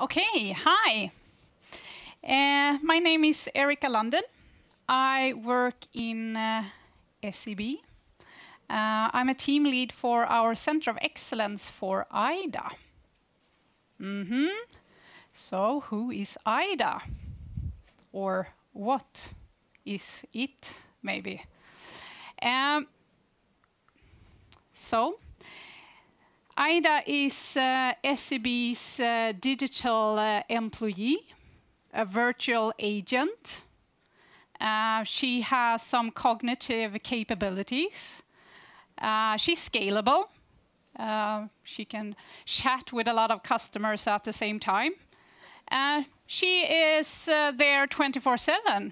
Okay, hi. My name is Erika London. I work in SEB. I'm a team lead for our Center of Excellence for Aidu. So who is Aidu? Or what is it, maybe? Aida is SEB's digital employee, a virtual agent. She has some cognitive capabilities. She's scalable. She can chat with a lot of customers at the same time. She is there 24/7.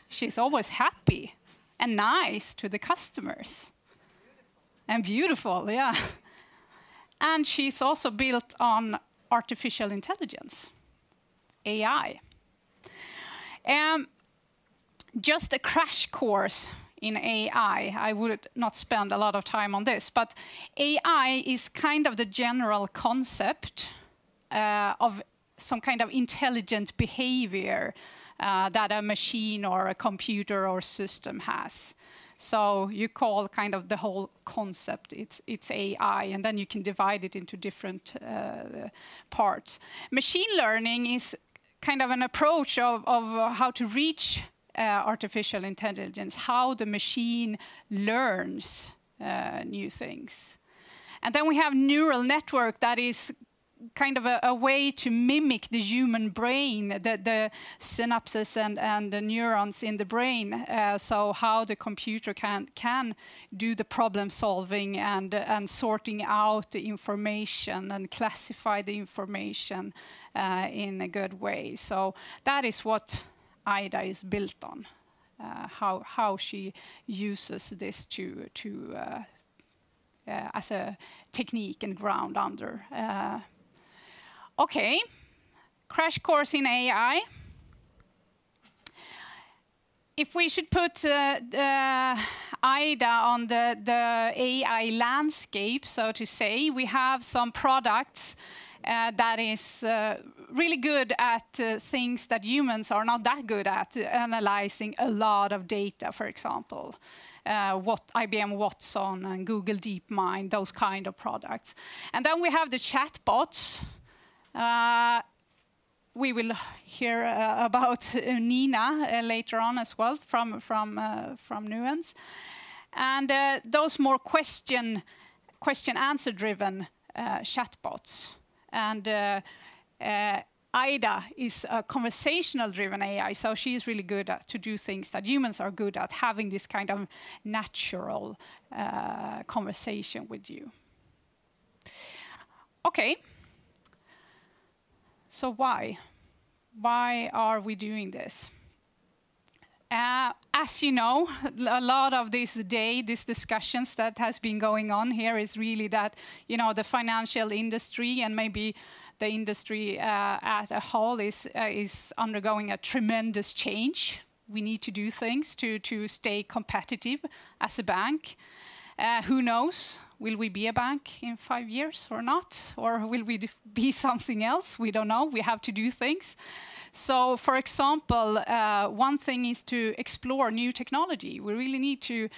She's always happy and nice to the customers. And beautiful, yeah. And she's also built on artificial intelligence, AI. Just a crash course in AI. I would not spend a lot of time on this, but AI is kind of the general concept of some kind of intelligent behavior that a machine or a computer or system has. So you call kind of the whole concept, it's AI, and then you can divide it into different parts. Machine learning is kind of an approach of how to reach artificial intelligence, how the machine learns new things. And then we have neural network that is kind of a way to mimic the human brain, the synapses and the neurons in the brain, so how the computer can do the problem solving and sorting out the information and classify the information in a good way. So that is what Aida is built on, how she uses this as a technique and ground under. Okay, crash course in AI. If we should put Aida on the AI landscape, so to say, we have some products that is really good at things that humans are not that good at, analyzing a lot of data, for example. IBM Watson and Google DeepMind, those kind of products. And then we have the chatbots. We will hear about Nina later on as well from Nuance. And those more question-answer driven chatbots. And Aida is a conversational driven AI, so she is really good at to do things that humans are good at, having this kind of natural conversation with you. Okay. So why? Why are we doing this? As you know, a lot of these discussions that has been going on here is really that, the financial industry and maybe the industry as a whole is undergoing a tremendous change. We need to do things to stay competitive as a bank. Who knows? Will we be a bank in 5 years or not? Or will we be something else? We don't know. We have to do things. So, for example, one thing is to explore new technology. We really need to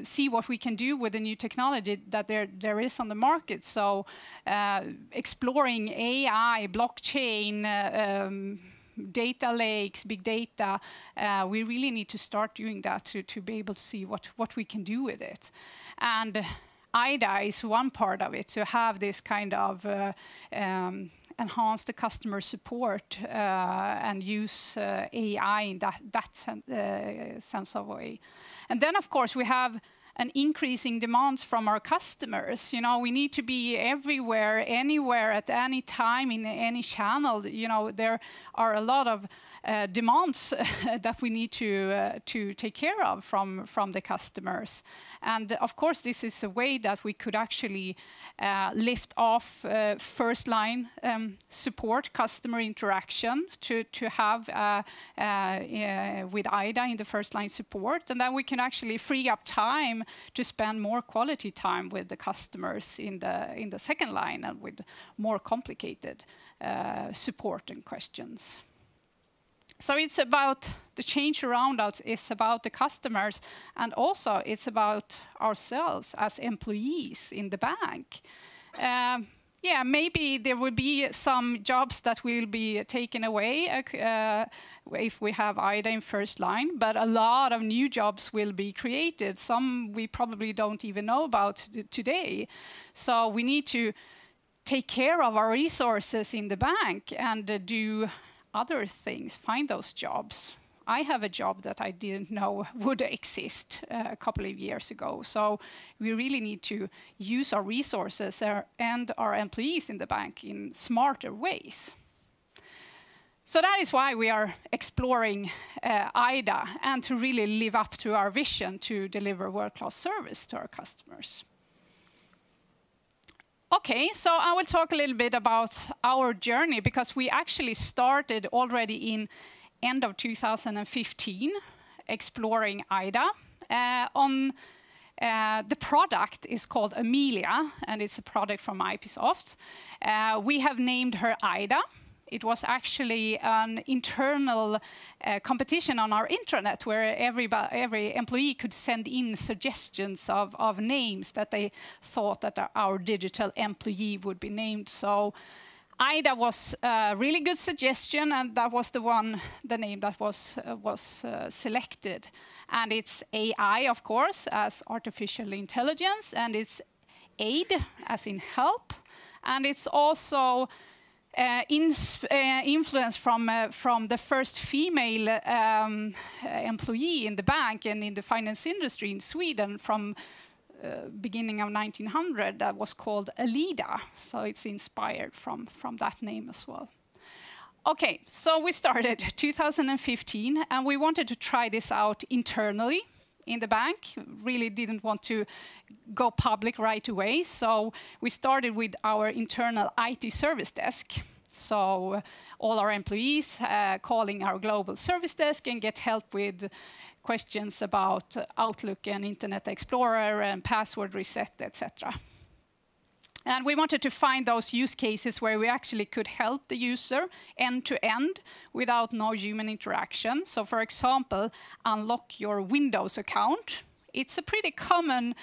see what we can do with the new technology that there is on the market. So, exploring AI, blockchain, data lakes, big data, we really need to start doing that to be able to see what we can do with it. And Aida is one part of it, to have this kind of enhance the customer support and use AI in that sense of way. And then, of course, we have an increasing demands from our customers. We need to be everywhere, anywhere, at any time, in any channel. There are a lot of demands that we need to take care of from the customers. And of course, this is a way that we could actually lift off first line support, customer interaction to have with Aida in the first line support. And then we can actually free up time to spend more quality time with the customers in the second line and with more complicated support and questions. So it's about the change around us, it's about the customers, and also it's about ourselves as employees in the bank. Yeah, maybe there will be some jobs that will be taken away if we have Aida in first line, but a lot of new jobs will be created. Some we probably don't even know about today. So we need to take care of our resources in the bank and do other things, find those jobs. I have a job that I didn't know would exist a couple of years ago. So we really need to use our resources and our employees in the bank in smarter ways. So that is why we are exploring Aida and to really live up to our vision to deliver world-class service to our customers. Okay, so I will talk a little bit about our journey because we actually started already in end of 2015, exploring Aida. The product is called Amelia, and it's a product from Microsoft. We have named her Aida. It was actually an internal competition on our intranet where every employee could send in suggestions of names that they thought that our digital employee would be named. So Aida was a really good suggestion, and that was the name that was selected. And it's AI, of course, as artificial intelligence, and it's aid, as in help, and it's also influence from the first female employee in the bank and in the finance industry in Sweden from beginning of 1900 that was called Alida. So it's inspired from that name as well. Okay, so we started 2015 and we wanted to try this out internally in the bank. Really didn't want to go public right away. So we started with our internal IT service desk. So all our employees calling our global service desk and get help with questions about Outlook and Internet Explorer and password reset, etc. And we wanted to find those use cases where we actually could help the user end to end without no human interaction. So for example, unlock your Windows account. It's a pretty common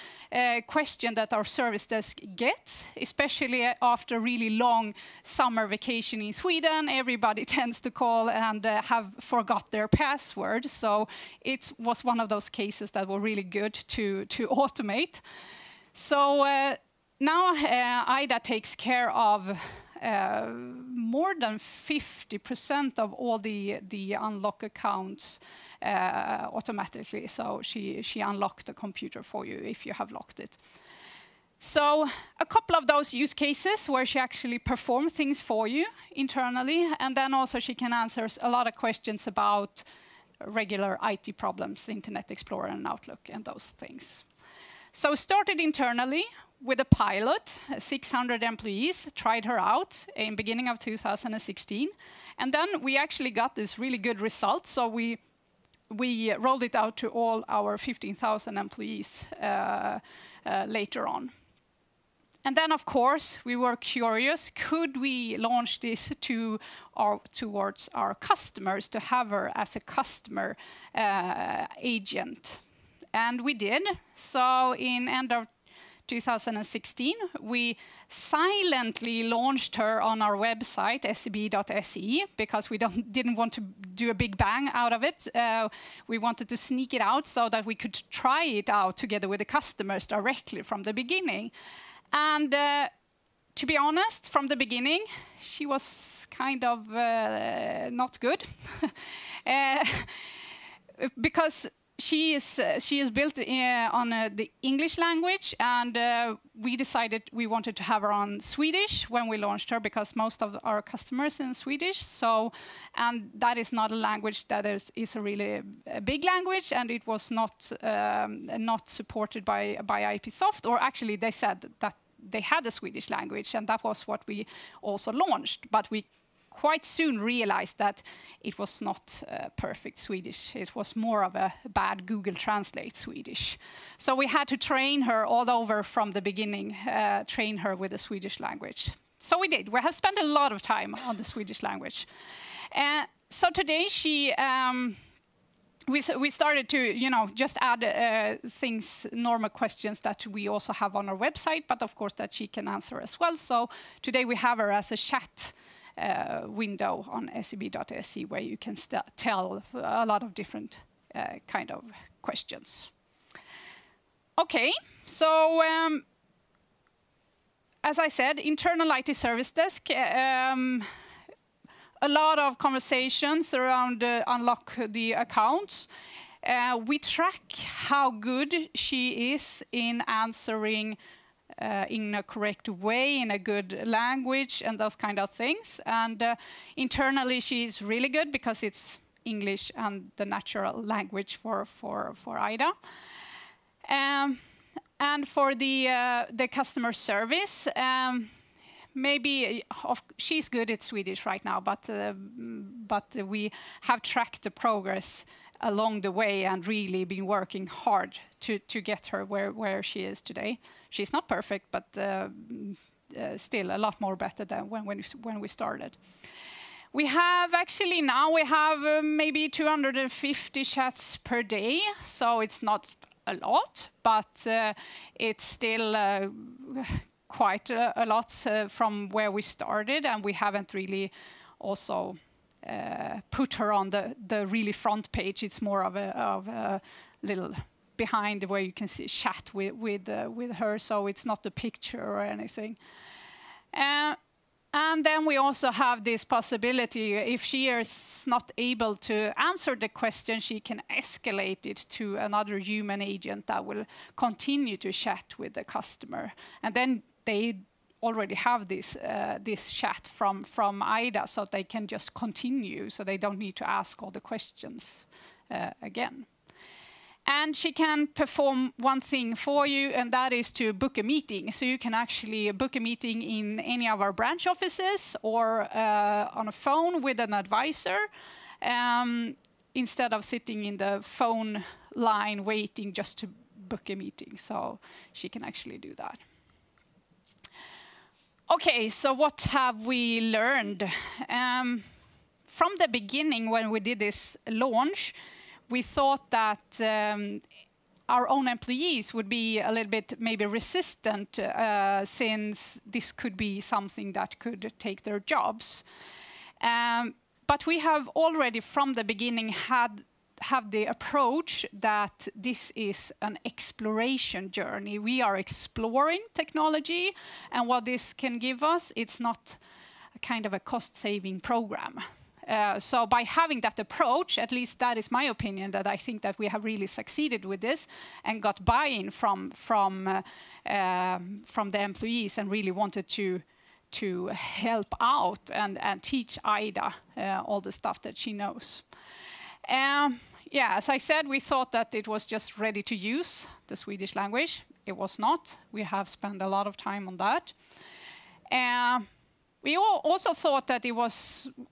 question that our service desk gets, especially after a really long summer vacation in Sweden. Everybody tends to call and have forgot their password. So it was one of those cases that were really good to automate. So now Aida takes care of more than 50% of all the unlock accounts automatically. So she unlocked the computer for you if you have locked it. So a couple of those use cases where she actually performs things for you internally, and then also she can answer a lot of questions about regular IT problems, Internet Explorer and Outlook and those things. So started internally with a pilot, 600 employees tried her out in beginning of 2016. And then we actually got this really good result. So we rolled it out to all our 15,000 employees later on. And then, of course, we were curious, could we launch this towards our customers to have her as a customer agent? And we did. So in end of 2016, we silently launched her on our website, seb.se, because we didn't want to do a big bang out of it. We wanted to sneak it out so that we could try it out together with the customers directly from the beginning. And to be honest, from the beginning, she was kind of not good. Because she is built on the English language, and we decided we wanted to have her on Swedish when we launched her, because most of our customers in Swedish. So, and that is not a language that is a really big language, and it was not supported by Microsoft, or actually they said that they had a Swedish language, and that was what we also launched. But we quite soon realized that it was not perfect Swedish. It was more of a bad Google Translate Swedish. So we had to train her all over from the beginning, train her with the Swedish language. So we did. We have spent a lot of time on the Swedish language. So today we started to, just add things, normal questions that we also have on our website, but of course that she can answer as well. So today we have her as a chat window on seb.se where you can tell a lot of different kind of questions. Okay, so as I said, internal IT service desk. A lot of conversations around unlock the accounts. We track how good she is in answering in a correct way, in a good language, and those kind of things. And internally, she's really good because it's English and the natural language for Aida. And for the customer service, maybe she's good at Swedish right now, but we have tracked the progress along the way and really been working hard to get her where she is today. She's not perfect, but still a lot more better than when we started. We have actually now maybe 250 chats per day, so it's not a lot, but it's still quite a lot from where we started, and we haven't really also put her on the really front page. It's more of a little behind where you can see chat with her, so it's not a picture or anything. And then we also have this possibility, if she is not able to answer the question, she can escalate it to another human agent that will continue to chat with the customer. And then they already have this chat from Aida, so they can just continue, so they don't need to ask all the questions again. And she can perform one thing for you, and that is to book a meeting. So you can actually book a meeting in any of our branch offices or on a phone with an advisor, instead of sitting in the phone line waiting just to book a meeting. So she can actually do that. Okay, so what have we learned? From the beginning, when we did this launch, we thought that our own employees would be a little bit maybe resistant, since this could be something that could take their jobs. But we have already from the beginning have the approach that this is an exploration journey. We are exploring technology, and what this can give us, it's not a kind of a cost-saving program. So by having that approach, at least that is my opinion, that I think that we have really succeeded with this and got buy-in from the employees and really wanted to help out and teach Aida all the stuff that she knows. Yeah, as I said, we thought that it was just ready to use the Swedish language. It was not. We have spent a lot of time on that. We also thought that it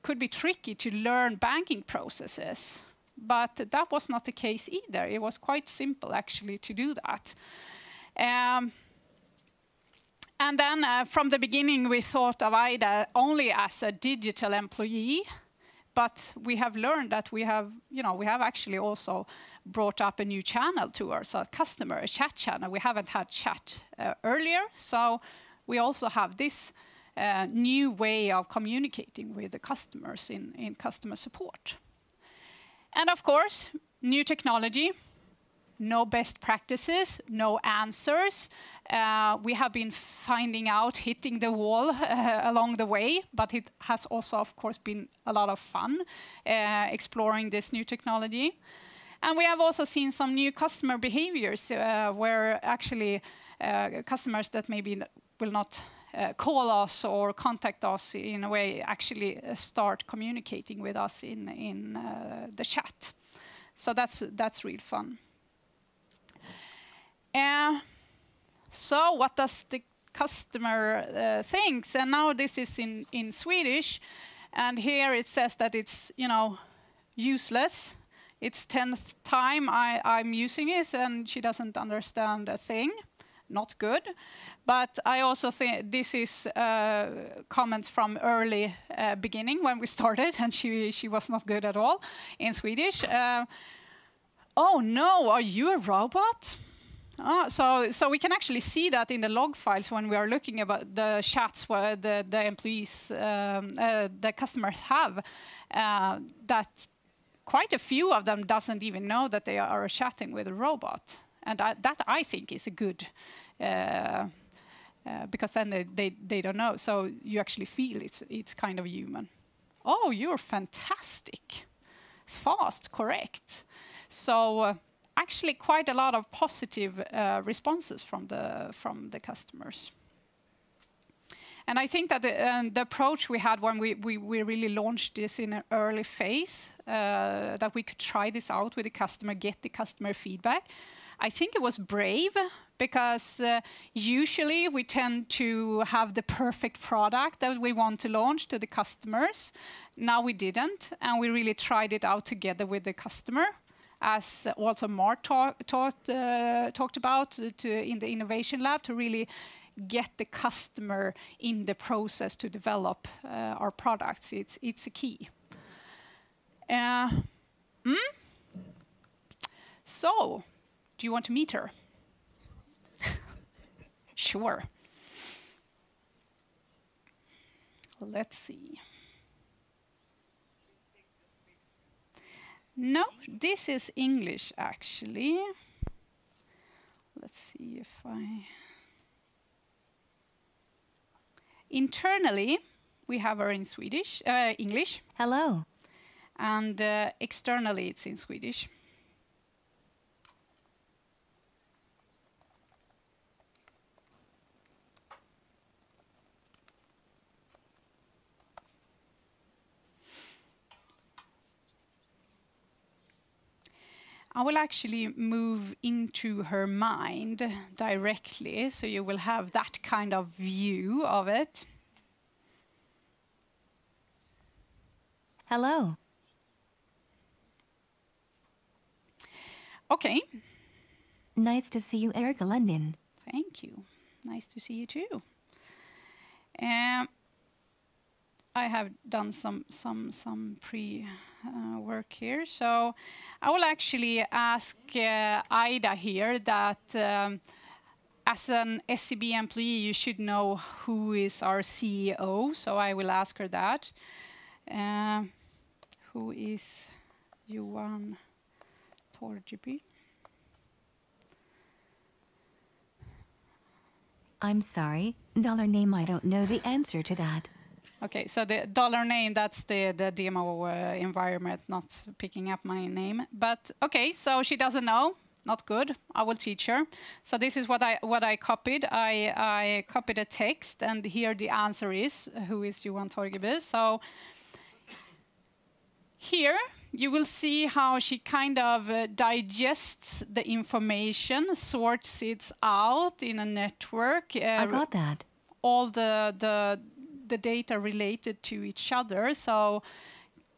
could be tricky to learn banking processes, but that was not the case either. It was quite simple, actually, to do that. And then from the beginning, we thought of Aida only as a digital employee, but we have learned that we have actually also brought up a new channel to our customer, a chat channel. We haven't had chat earlier, so we also have this new way of communicating with the customers in customer support. And of course, new technology, no best practices, no answers. We have been finding out, hitting the wall along the way, but it has also, of course, been a lot of fun exploring this new technology. And we have also seen some new customer behaviors where actually customers that maybe will not call us or contact us in a way actually start communicating with us in the chat. So that's really fun. So what does the customer think? And now this is in Swedish. And here it says that it's, you know, useless. It's 10th time I'm using it, and she doesn't understand a thing. Not good. But I also think this is comments from early beginning when we started, and she was not good at all in Swedish. Oh no, are you a robot? So we can actually see that in the log files when we are looking about the chats where the employees, the customers have, that quite a few of them doesn't even know that they are chatting with a robot. And that I think is a good, because then they don't know. So you actually feel it's kind of human. Oh, you're fantastic. Fast, correct. So actually quite a lot of positive responses from the customers. And I think that the approach we had when we really launched this in an early phase, that we could try this out with the customer, get the customer feedback, I think it was brave, because usually we tend to have the perfect product that we want to launch to the customers. Now we didn't, and we really tried it out together with the customer, as also Mark talked about in the innovation lab, to really get the customer in the process to develop our products. It's a key. So, do you want to meet her? Sure. Let's see. No, this is English actually. Let's see if I... Internally, we have her in Swedish, English. Hello. And externally, it's in Swedish. I will actually move into her mind directly, so you will have that kind of view of it. Hello. Okay. Nice to see you, Erica London. Thank you. Nice to see you too. I have done some pre-work here, so I will actually ask Aida here that as an SEB employee, you should know who is our CEO. So I will ask her that. Who is Johan Torgeby? I'm sorry, dollar name, I don't know the answer to that. Okay, so the dollar name, that's the demo environment, not picking up my name. But okay, so she doesn't know. Not good. I will teach her. So this is what I copied. I copied a text, and here the answer is who is Johan Torgeby. So here you will see how she kind of digests the information, sorts it out in a network. I got that. All the data related to each other, so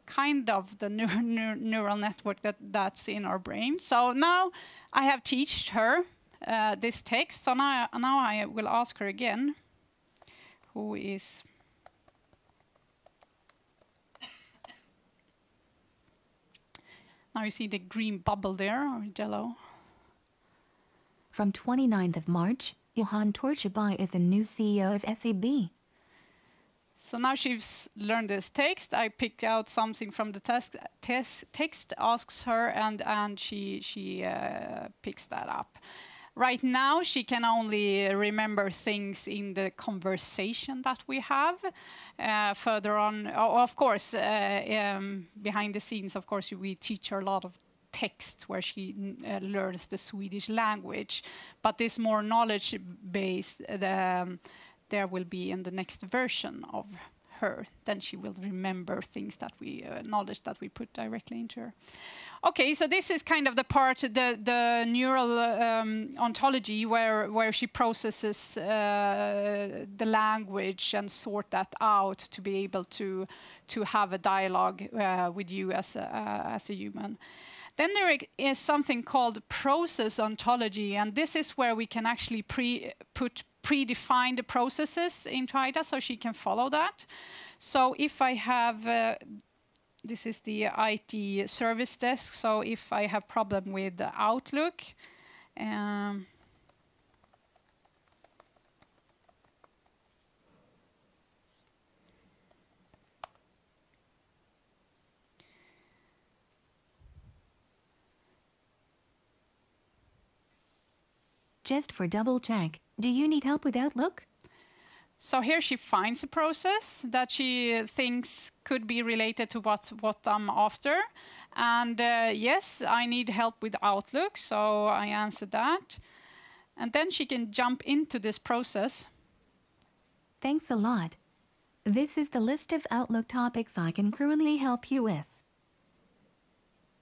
kind of the neural network that's in our brain. So now I have taught her this text, so now I will ask her again, who is... Now you see the green bubble there, or yellow. From 29th of March, Johan Torgeby is the new CEO of SEB. So now she's learned this text. I pick out something from the text, asks her, and she picks that up. Right now, she can only remember things in the conversation that we have. Further on, of course, behind the scenes, of course, we teach her a lot of text where she learns the Swedish language. But this more knowledge-based, there will be in the next version of her. Then she will remember things that we, knowledge that we put directly into her. Okay, so this is kind of the part, the neural ontology where she processes the language and sort that out to be able to have a dialogue with you as a human. Then there is something called process ontology, and this is where we can actually put predefined processes into Aida so she can follow that. So if I have, this is the IT service desk, so if I have problem with the Outlook, Just for double check, do you need help with Outlook? so here she finds a process that she thinks could be related to what I'm after. And yes, I need help with Outlook, so I answer that. And then she can jump into this process. Thanks a lot. This is the list of Outlook topics I can currently help you with.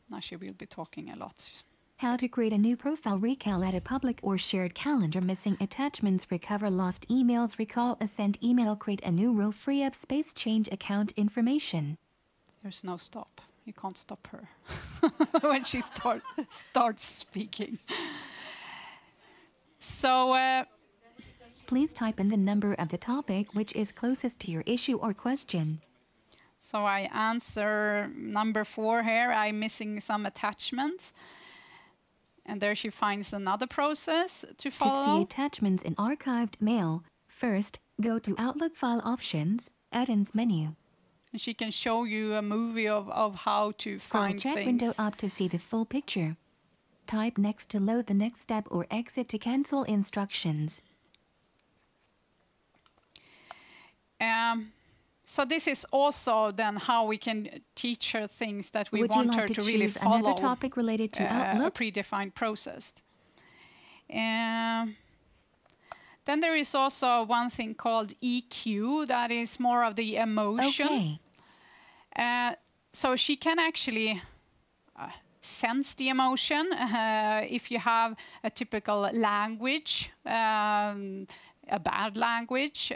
Now she will be talking a lot. How to create a new profile, recall at a public or shared calendar, missing attachments, recover lost emails, recall a sent email, create a new role, free up space, change account information. There's no stop. You can't stop her when she starts speaking. So please type in the number of the topic which is closest to your issue or question. So I answer number 4 here. I'm missing some attachments. And there she finds another process to follow. To see attachments in archived mail, first, go to Outlook File Options, Add-ins menu. And she can show you a movie of how to find Scroll chat things. window up to see the full picture. Type next to load the next step or exit to cancel instructions. So this is also then how we can teach her things that we want her to really follow. Would you like to choose another topic related to Outlook? A predefined process. Then there is also one thing called EQ, that is more of the emotion. Okay. So she can actually sense the emotion. If you have a typical language, a bad language,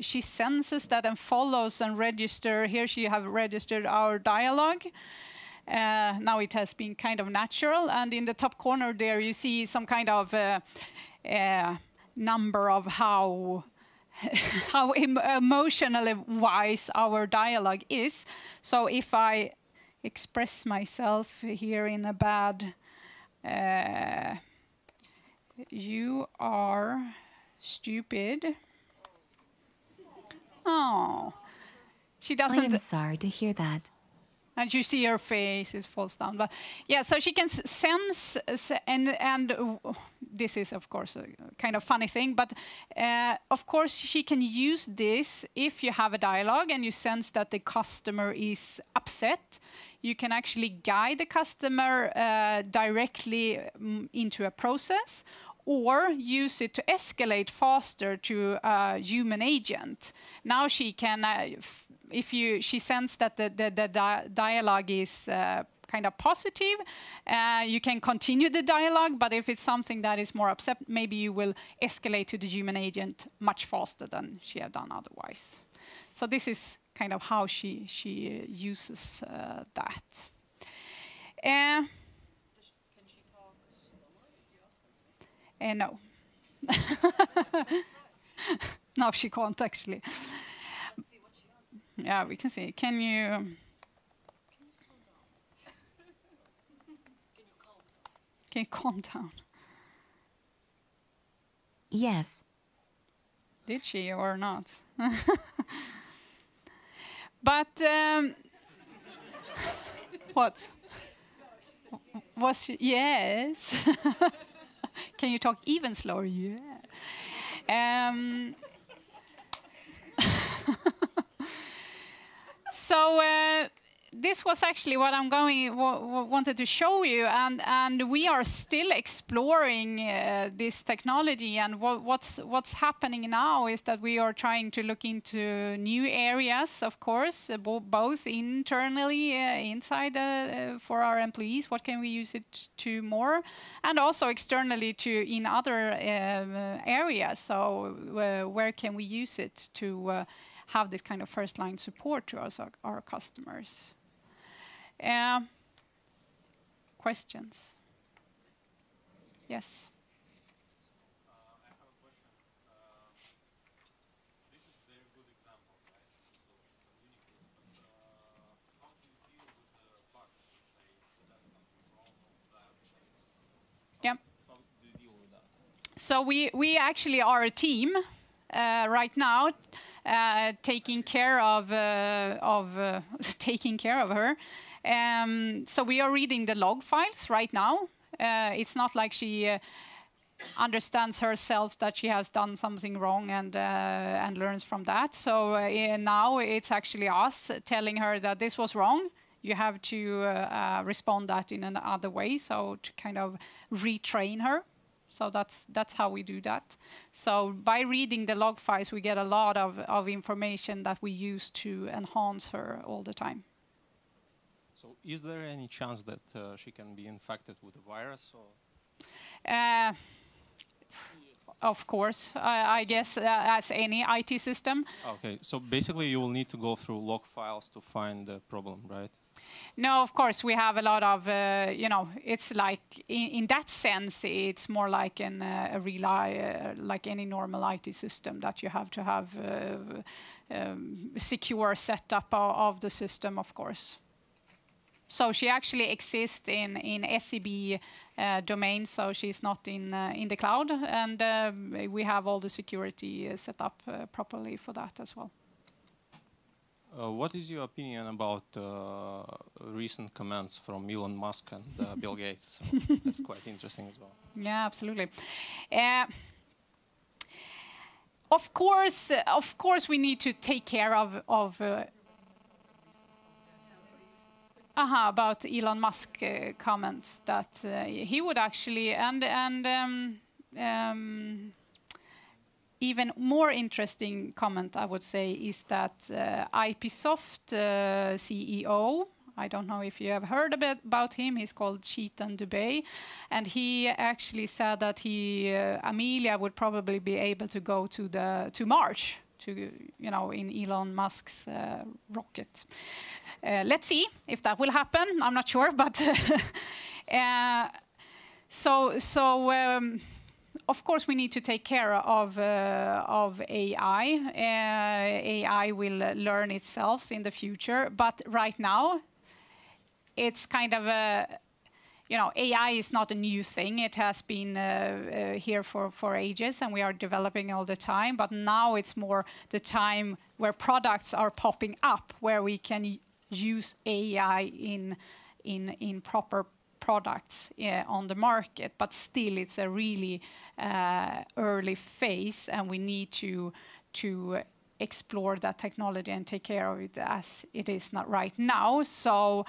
she senses that and follows and registers. Here she have registered our dialogue. Now it has been kind of natural, and in the top corner there you see some kind of number of how emotionally wise our dialogue is. So if I express myself here in a bad, you are stupid. Oh, she doesn't. I am sorry to hear that. And you see her face, it falls down. But yeah, so she can sense, and this is of course a kind of funny thing, but of course she can use this if you have a dialogue and you sense that the customer is upset. You can actually guide the customer directly into a process, or use it to escalate faster to a human agent. Now she can, she senses that the dialogue is kind of positive, you can continue the dialogue, but if it's something that is more upset, maybe you will escalate to the human agent much faster than she had done otherwise. So this is kind of how she uses that. No. No, she can't actually. Yeah, we can see. Can you calm down? Yes. Did she or not? But what? Was she? Yes. Can you talk even slower? Yeah. So this was actually what I'm wanted to show you, and we are still exploring this technology. And what's happening now is that we are trying to look into new areas, of course, both internally inside for our employees. What can we use it to more, and also externally to in other areas. So where can we use it to have this kind of first-line support to our customers. Questions? Yes. I have a question. This is a very good example, right? So she communicates, but how do you deal with the bugs? Let's say she does something wrong or bad things. Yeah. How do you deal with that? So we actually are a team right now. Taking care of taking care of her. So we are reading the log files right now. It's not like she understands herself that she has done something wrong and learns from that. So now it's actually us telling her that this was wrong. You have to respond that in another way. So to kind of retrain her. So that's how we do that. So by reading the log files, we get a lot of information that we use to enhance her all the time. So is there any chance that she can be infected with a virus? Or? Of course, I guess as any IT system. Okay, so basically you will need to go through log files to find the problem, right? No, of course, we have a lot of, it's like, in that sense, it's more like like any normal IT system that you have to have secure setup of the system, of course. So she actually exists in SEB domain, so she's not in the cloud, and we have all the security set up properly for that as well. What is your opinion about recent comments from Elon Musk and Bill Gates? So that's quite interesting as well. Yeah, absolutely. Of course, we need to take care of about Elon Musk comments that he would actually even more interesting comment, I would say, is that IPsoft CEO, I don't know if you have heard about him, he's called Chetan Dubey, and he actually said that Amelia would probably be able to go to Mars, in Elon Musk's rocket. Let's see if that will happen. I'm not sure, but of course, we need to take care of AI. AI will learn itself in the future, but right now, it's kind of AI is not a new thing. It has been here for ages, and we are developing all the time. But now it's more the time where products are popping up, where we can use AI in proper products on the market, but still it's a really early phase, and we need to explore that technology and take care of it as it is not right now. So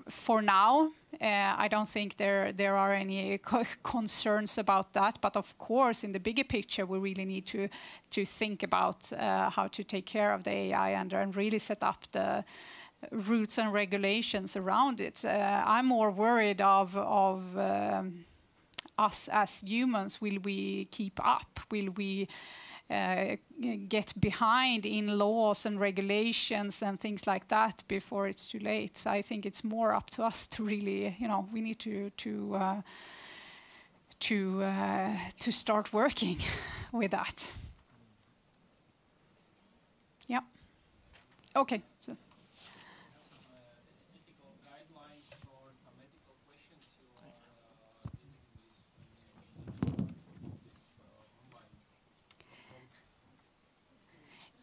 for now, I don't think there are any concerns about that. But of course, in the bigger picture, we really need to think about how to take care of the AI and really set up the rules and regulations around it. I'm more worried of us as humans. Will we keep up? Will we get behind in laws and regulations and things like that before it's too late? I think it's more up to us to really, we need to start working with that. Yeah. Okay.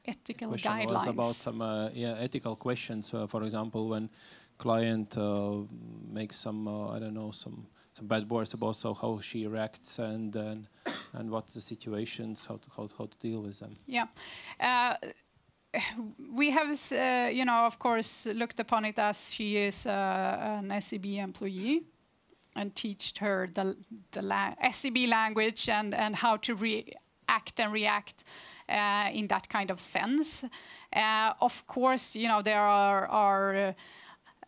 Ethical guidelines. Was about some ethical questions. For example, when client makes some I don't know, some bad words about how she reacts and what's the situations, how to deal with them. Yeah. we have, of course, looked upon it as she is an SEB employee, and taught her the SEB language and how to act and react in that kind of sense. Of course, there are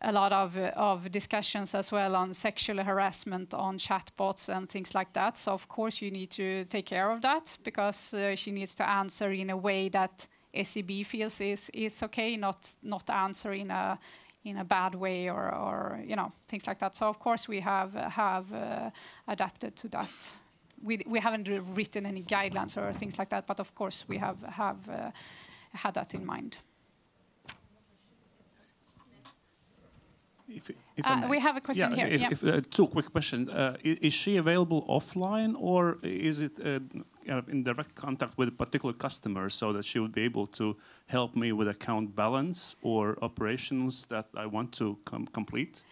a lot of discussions as well on sexual harassment on chatbots and things like that. So of course you need to take care of that, because she needs to answer in a way that SEB feels is okay, not answer in a bad way or things like that. So of course we have adapted to that. We haven't written any guidelines or things like that, but of course we have had that in mind. If I may. We have a question here. Two quick questions. Is she available offline, or is it in direct contact with a particular customer, so that she would be able to help me with account balance or operations that I want to complete?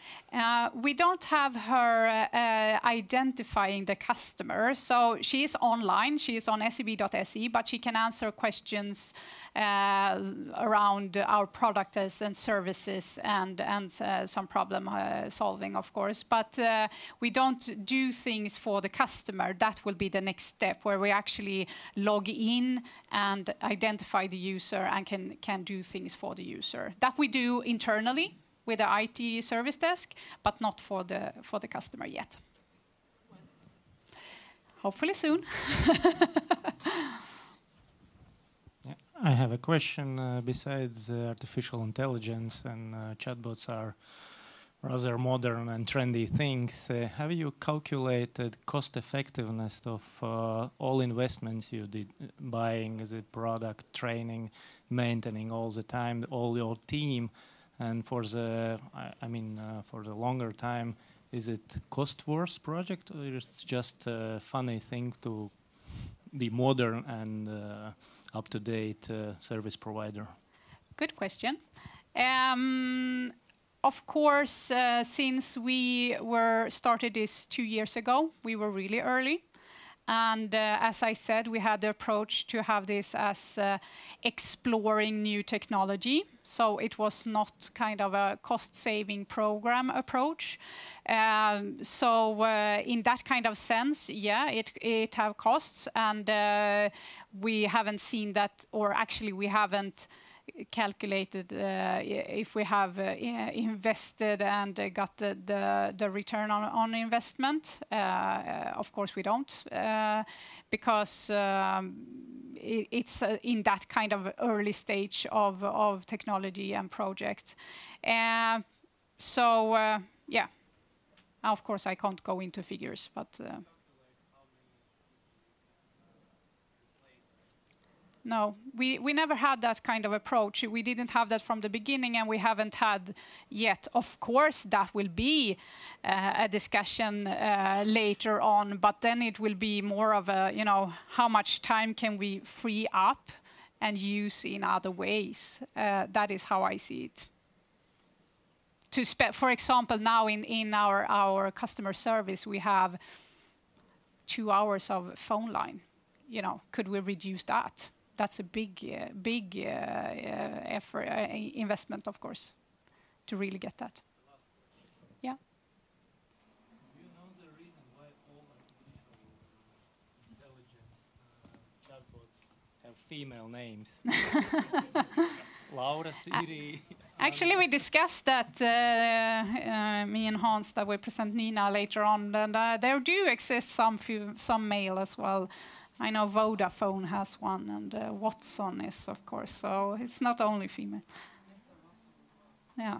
We don't have her identifying the customer. So she is online. She is on seb.se, but she can answer questions around our products and services and some problem solving, of course. But we don't do things for the customer. That will be the next step, where we actually log in and identify the user and can do things for the user. That we do internally with the IT service desk, but not for the customer yet. Hopefully soon. I have a question. Besides artificial intelligence and chatbots are rather modern and trendy things, have you calculated cost effectiveness of all investments you did, buying the product, training, maintaining all the time, all your team, and for the for the longer time, is it cost-worth project, or it's just a funny thing to be modern and up-to-date service provider? Good question. Of course, since we started this 2 years ago, we were really early. And as I said, we had the approach to have this as exploring new technology. So it was not kind of a cost-saving program approach. So in that kind of sense, yeah, it have costs. And we haven't seen that, or actually we haven't calculated if we have invested and got the return on investment. Of course we don't, because it's in that kind of early stage of technology and project. So yeah, of course I can't go into figures, but no, we never had that kind of approach. We didn't have that from the beginning, and we haven't had yet. Of course, that will be a discussion later on, but then it will be more of a, how much time can we free up and use in other ways? That is how I see it. For example, now in our customer service, we have 2 hours of phone line. Could we reduce that? That's a big effort, investment, of course, to really get that. Yeah. Do you know the reason why all artificial intelligence chatbots have female names? Laura, Siri. Actually, we discussed that, me and Hans, that we present Nina later on, and there do exist some male as well. I know Vodafone has one, and Watson is, of course, so it's not only female. Yeah.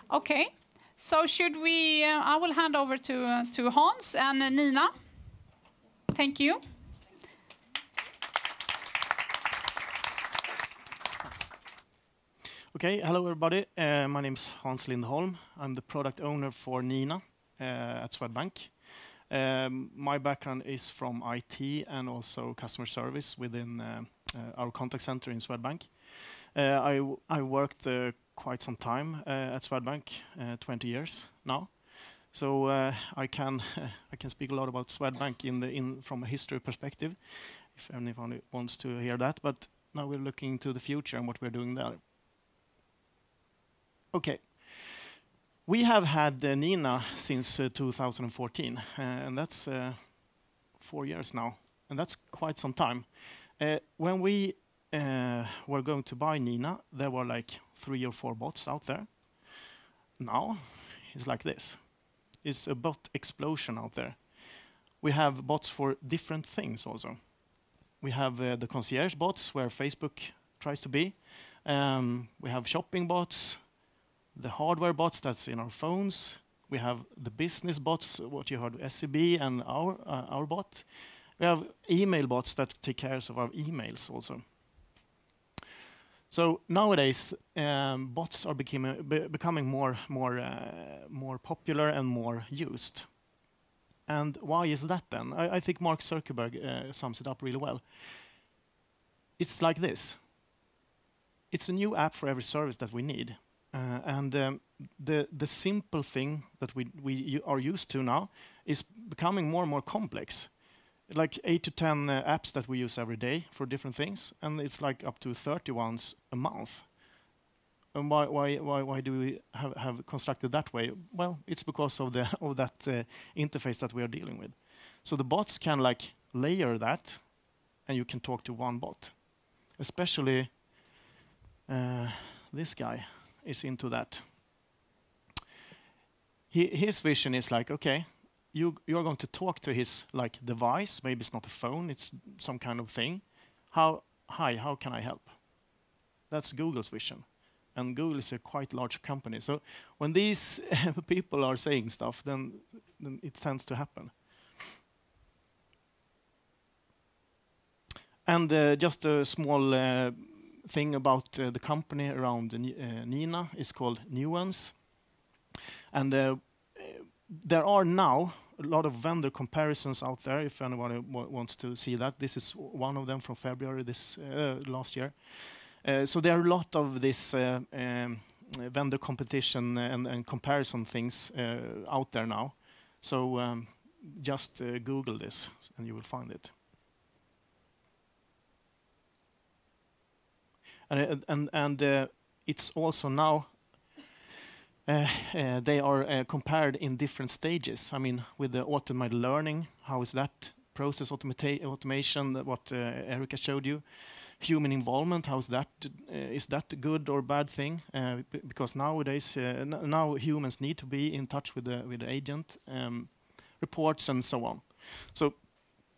Okay, so should we, I will hand over to Hans and Nina. Thank you. Okay, hello everybody. My name is Hans Lindholm. I'm the product owner for Nina at Swedbank. My background is from IT and also customer service within our contact center in Swedbank. I worked quite some time at Swedbank, 20 years now. So I can speak a lot about Swedbank from a history perspective. if anyone wants to hear that. But now we're looking to the future and what we're doing there. Okay. We have had Nina since 2014, and that's 4 years now, and that's quite some time. When we were going to buy Nina, there were like 3 or 4 bots out there. Now, it's like this. It's a bot explosion out there. We have bots for different things also. We have the concierge bots, where Facebook tries to be. We have shopping bots, the hardware bots that's in our phones. We have the business bots, what you heard, SEB and our bot. We have email bots that take care of our emails also. So nowadays, bots are becoming more popular and more used. And why is that then? I think Mark Zuckerberg sums it up really well. It's like this. It's a new app for every service that we need. The simple thing that we are used to now is becoming more and more complex. Like 8 to 10 apps that we use every day for different things, and it's like up to 30 ones a month. And why do we have constructed that way? Well, it's because of that interface that we are dealing with. So the bots can like layer that, and you can talk to one bot. Especially this guy is into that. His vision is like, okay, you're going to talk to his like device. Maybe it's not a phone, it's some kind of thing. Hi, how can I help? That's Google's vision. And Google is a quite large company. So when these people are saying stuff, then it tends to happen. And just a small thing about the company around Nina is called Nuance. And there are now a lot of vendor comparisons out there, if anyone wants to see that. This is one of them from February last year. So there are a lot of this vendor competition and comparison things out there now. So just Google this and you will find it. And it's also now they are compared in different stages. I mean, with the automated learning, how is that process automation, what Erica showed you? Human involvement, how is that a good or bad thing? Because nowadays, now humans need to be in touch with the agent, reports and so on. So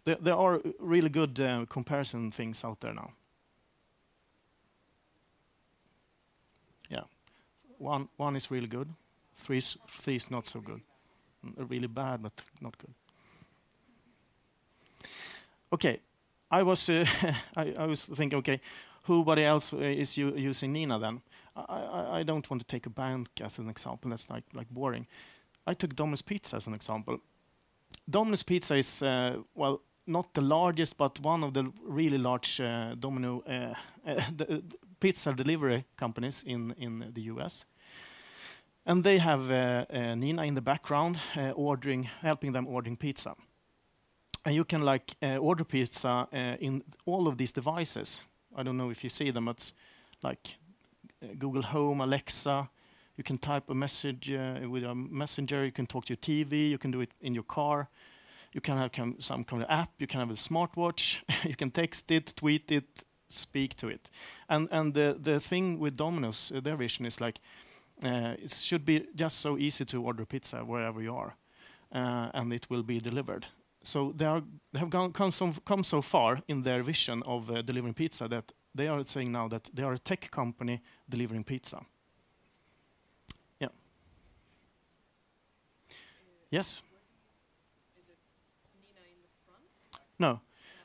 there are really good comparison things out there now. Yeah, one is really good, three is not so good, really bad but not good. Okay. I was thinking, okay, who else is using Nina then? I don't want to take a bank as an example. That's like boring. I took Domino's Pizza as an example. Domino's Pizza is well, not the largest, but one of the really large the pizza delivery companies in the US. And they have Nina in the background helping them ordering pizza. And you can like order pizza in all of these devices. I don't know if you see them. It's like Google Home, Alexa. You can type a message with a messenger. You can talk to your TV. You can do it in your car. You can have some kind of app. You can have a smartwatch. You can text it, tweet it, speak to it. And the thing with Domino's, their vision is like it should be just so easy to order pizza wherever you are, and it will be delivered. So they have come so far in their vision of delivering pizza that they are saying now that they are a tech company delivering pizza. Yeah. Yes? Is it Nina in the front? No.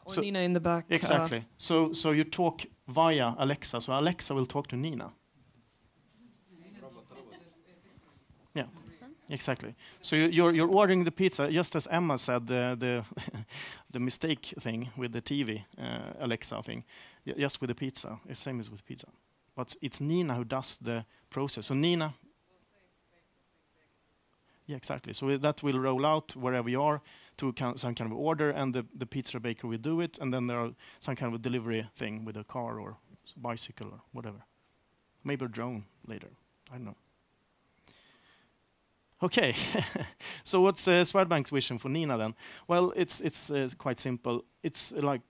Or Nina in the back? Exactly. So you talk via Alexa. So Alexa will talk to Nina. Yeah. Exactly. So you're ordering the pizza, just as Emma said, the mistake thing with the TV, Alexa thing, just with the pizza. It's same as with pizza, but it's Nina who does the process. So Nina. Yeah, exactly. So that will roll out wherever you are to some kind of order, and the pizza baker will do it, and then there are some kind of a delivery thing with a car or bicycle or whatever. Maybe a drone later. I don't know. Okay, so what's Swedbank's vision for Nina then? Well, it's quite simple. It's like,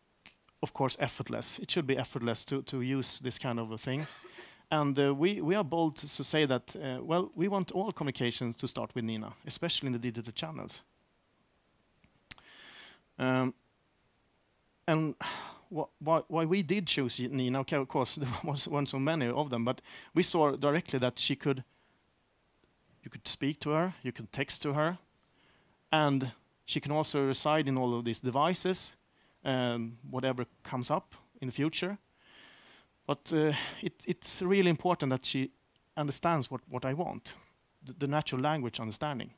of course, effortless. It should be effortless to use this kind of a thing. And we are bold to say that, well, we want all communications to start with Nina, especially in the digital channels. And why we did choose Nina, okay, of course, there weren't so many of them, but we saw directly that you could speak to her, you could text to her, and she can also reside in all of these devices, whatever comes up in the future. But it's really important that she understands what I want, the natural language understanding,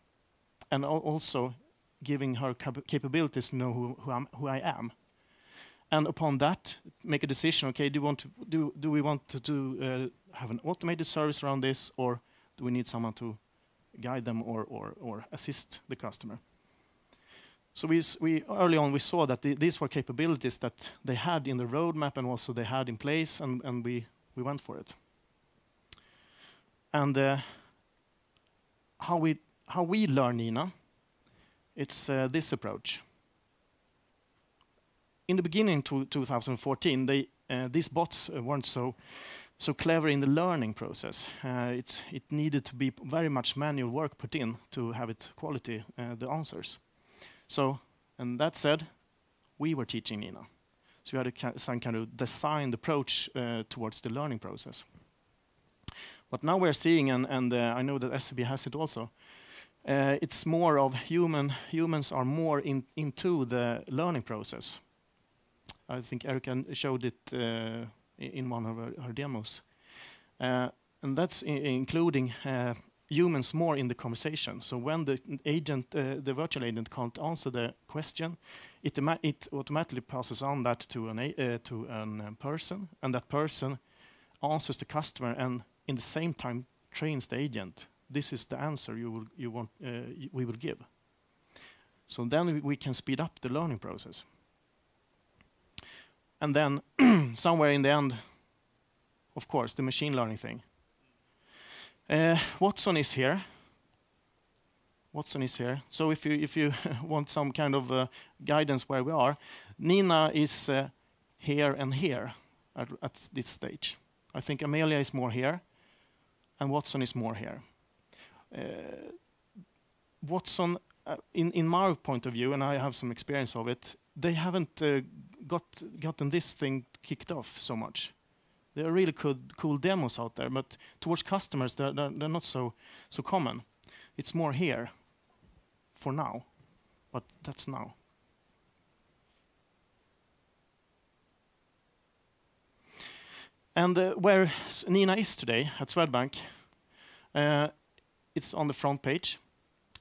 and also giving her capabilities to know who I am. And upon that, make a decision. Okay, do we want to have an automated service around this, or do we need someone to guide them or assist the customer? So we early on we saw that these were capabilities that they had in the roadmap and also they had in place, and we went for it. And how we learn Nina, it's this approach. In the beginning to 2014, these bots weren't so clever in the learning process. It needed to be very much manual work put in to have it quality, the answers. So, and that said, we were teaching Nina. So we had some kind of designed approach towards the learning process. But now we're seeing, and I know that SEB has it also, it's more of humans are more into the learning process. I think Erica showed it in one of her demos. And that's including humans more in the conversation. So when the agent, the virtual agent can't answer the question, it automatically passes on that to a person, and that person answers the customer and in the same time trains the agent. This is the answer we will give. So then we can speed up the learning process. And then somewhere in the end, of course, the machine learning thing. Watson is here. Watson is here. So if you want some kind of guidance where we are, Nina is here and here at this stage. I think Amelia is more here, and Watson is more here. Watson, in my point of view, and I have some experience of it, they haven't gotten this thing kicked off so much. There are really cool demos out there, but towards customers, they're not so common. It's more here for now, but that's now. And where Nina is today at Swedbank, it's on the front page,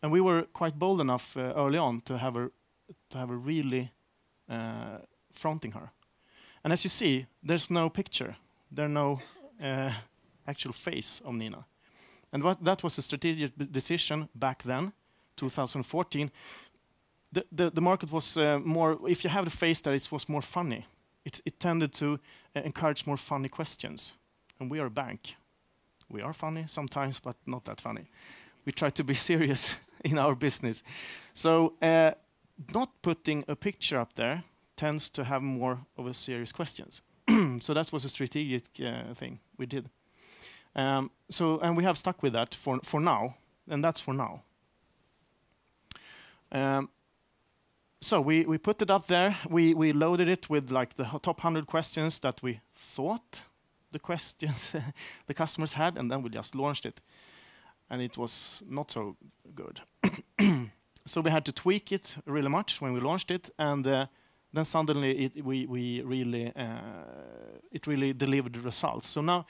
and we were quite bold enough early on to have a really fronting her. And as you see, there's no picture. There's no actual face of Nina. And that was a strategic decision back then, 2014. The market was more, if you have the face there, it was more funny. It tended to encourage more funny questions. And we are a bank. We are funny sometimes, but not that funny. We try to be serious in our business. So not putting a picture up there tends to have more of a serious questions. So that was a strategic thing we did. And we have stuck with that for now, and that's for now. So we put it up there. We loaded it with like the top 100 questions that we thought the questions the customers had, and then we just launched it. And it was not so good. So we had to tweak it really much when we launched it, and then suddenly it really delivered the results. So now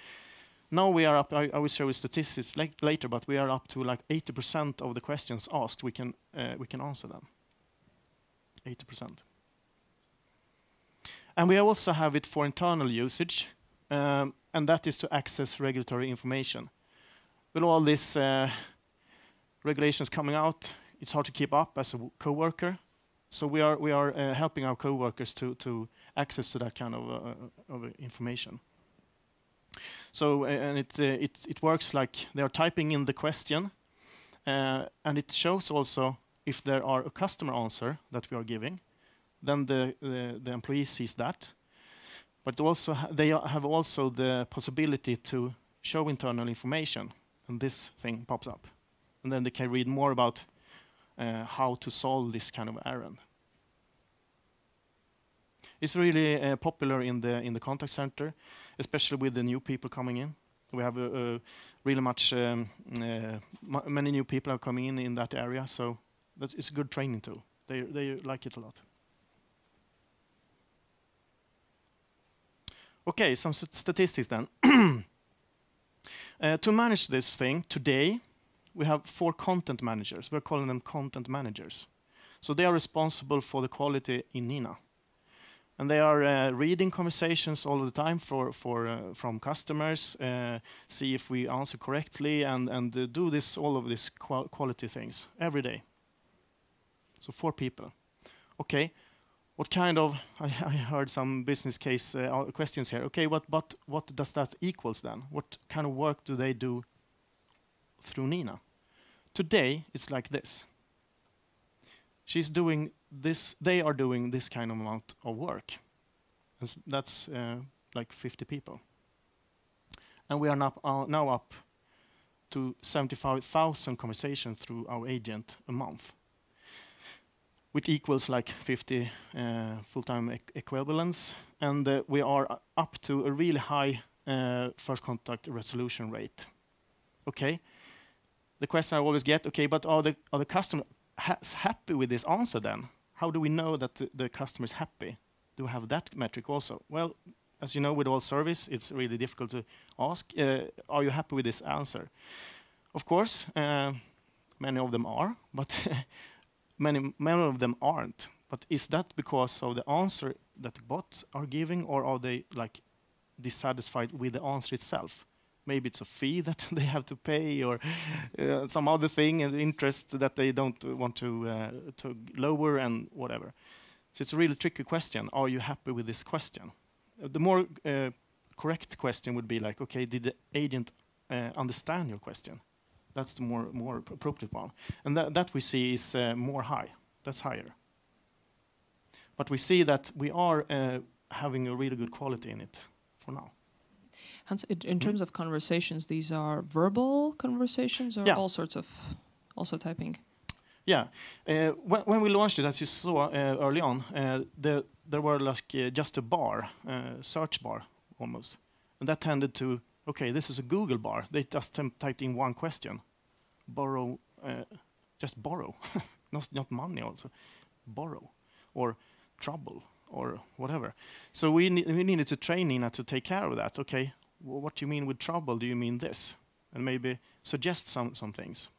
we are up. I will show you statistics later, but we are up to like 80% of the questions asked. We can answer them. 80%. And we also have it for internal usage, and that is to access regulatory information. With all these regulations coming out, it's hard to keep up as a coworker. So we are helping our coworkers to access to that kind of information. So and it works like they are typing in the question, and it shows also if there are a customer answer that we are giving, then the employee sees that. But also they have also the possibility to show internal information, and this thing pops up, and then they can read more about how to solve this kind of errand. It's really popular in the contact center, especially with the new people coming in. We have really many new people are coming in that area, so it's a good training tool. They like it a lot. Okay, some statistics then. To manage this thing today, we have 4 content managers. We're calling them content managers. So they are responsible for the quality in Nina. And they are reading conversations all the time from customers, see if we answer correctly, and do all of these quality things every day. So 4 people. Okay, what kind of, I heard some business case questions here. Okay, what does that equals then? What kind of work do they do through Nina? Today, it's like this. She's doing this, they are doing this kind of amount of work. That's like 50 people. And we are now up to 75,000 conversations through our agent a month, which equals like 50 full-time equivalents. And we are up to a really high first contact resolution rate. Okay, the question I always get, okay, but are the customers happy with this answer then? How do we know that the customer is happy? Do we have that metric also? Well, as you know, with all service, it's really difficult to ask, are you happy with this answer? Of course, many of them are, but many of them aren't. But is that because of the answer that the bots are giving, or are they like dissatisfied with the answer itself? Maybe it's a fee that they have to pay, or some other thing, and interest that they don't want to lower, and whatever. So it's a really tricky question. Are you happy with this question? The more correct question would be like, okay, did the agent understand your question? That's the more appropriate one. And that we see is more high. That's higher. But we see that we are having a really good quality in it for now. Hans, in terms of conversations, these are verbal conversations, or all sorts of also typing? Yeah. When we launched it, as you saw early on, there were like just a bar, search bar almost. And that tended to, okay, this is a Google bar. They just typed in one question. Borrow, just borrow. not money also. Borrow. Or trouble. Or whatever. So we needed to train Nina to take care of that. Okay, what do you mean with trouble? Do you mean this? And maybe suggest some things.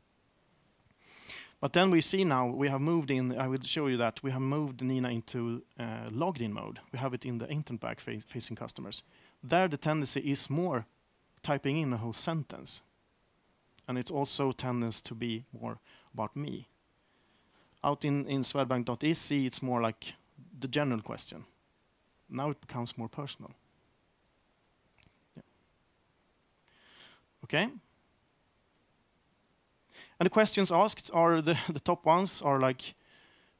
But then we see now we have moved in. I will show you that we have moved Nina into logged in mode. We have it in the internet back facing customers. There the tendency is more typing in a whole sentence, and it's also tendency to be more about me. Out in Swedbank.se, it's more like the general question. Now it becomes more personal. Yeah. Okay. And the questions asked are the top ones are like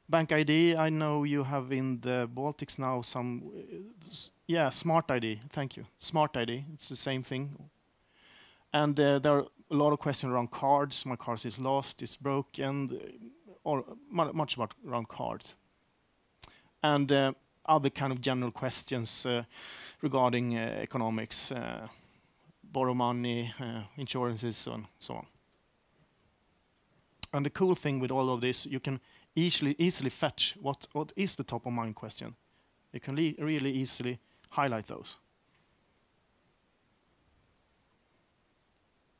bank ID. I know you have in the Baltics now some, smart ID. Thank you. Smart ID. It's the same thing. And there are a lot of questions around cards. My card is lost. It's broken. Or much about around cards. And other kind of general questions regarding economics, borrow money, insurances, and so on. And the cool thing with all of this, you can easily fetch what is the top of mind question. You can really easily highlight those.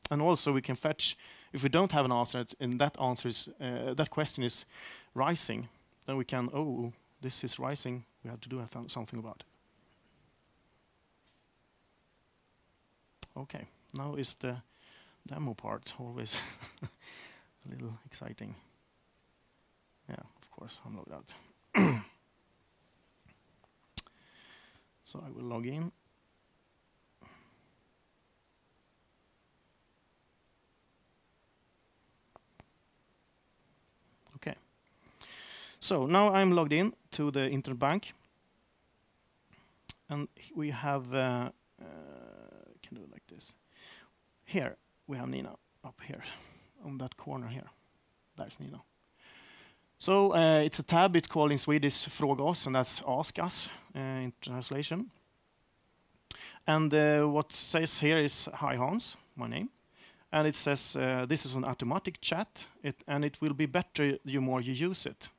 And also we can fetch, if we don't have an answer, and that question is rising, then we can, oh, this is rising, we have to do something about it. Okay, now is the demo part, always a little exciting. Yeah, of course, I'm logged out. So I will log in. Okay. So now I'm logged in to the internet bank. And we have, can do it like this. Here we have Nina up here on that corner here. There's Nina. So it's a tab, it's called in Swedish Fråga oss, and that's Ask Us in translation. And what says here is, hi Hans, my name. And it says, this is an automatic chat, and it will be better the more you use it.